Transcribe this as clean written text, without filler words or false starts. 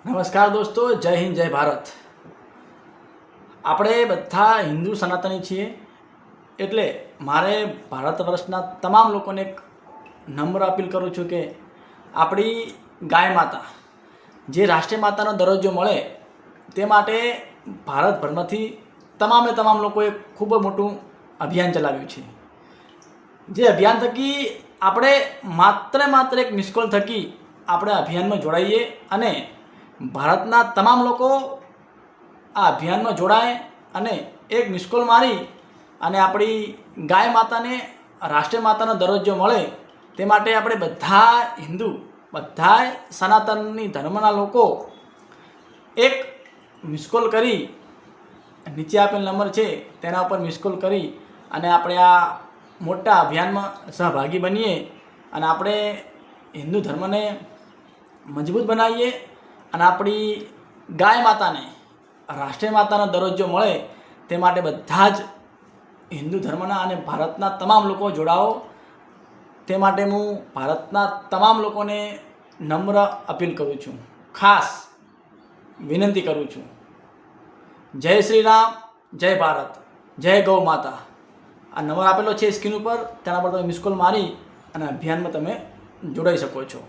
નમસ્કાર દોસ્તો, જય હિન્દ, જય ભારત. આપણે બધા હિન્દુ સનાતની છીએ, એટલે મારે ભારત વર્ષના તમામ લોકોને એક નમ્ર અપીલ કરું છું કે આપણી ગાય માતા જે રાષ્ટ્રીય માતાનો દરજ્જો મળે તે માટે ભારતભરમાંથી તમામ લોકોએ ખૂબ મોટું અભિયાન ચલાવ્યું છે. જે અભિયાન થકી આપણે માત્ર એક મિસ કોલ થકી આપણે અભિયાનમાં જોડાઈએ અને ભારતના તમામ લોકો આ અભિયાનમાં જોડાય અને એક મિસ કોલ મારી અને આપણી ગાય માતાને રાષ્ટ્રીય માતાનો દરજ્જો મળે તે માટે આપણે બધા હિન્દુ, બધા સનાતનની ધર્મના લોકો એક મિસ કોલ કરી, નીચે આપેલ નંબર છે તેના ઉપર મિસ કોલ કરી અને આપણે આ મોટા અભિયાનમાં સહભાગી બનીએ અને આપણે હિન્દુ ધર્મને મજબૂત બનાવીએ અને આપણી ગાય માતાને રાષ્ટ્રીય માતાનો દરજ્જો મળે તે માટે બધા જ હિન્દુ ધર્મના અને ભારતના તમામ લોકો જોડાઓ. તે માટે હું ભારતના તમામ લોકોને નમ્ર અપીલ કરું છું, ખાસ વિનંતી કરું છું. જય શ્રી રામ, જય ભારત, જય ગૌ માતા. આ નંબર આપેલો છે સ્ક્રીન ઉપર, તેના પર તમે મિસ કોલ મારી અને અભિયાનમાં તમે જોડાઈ શકો છો.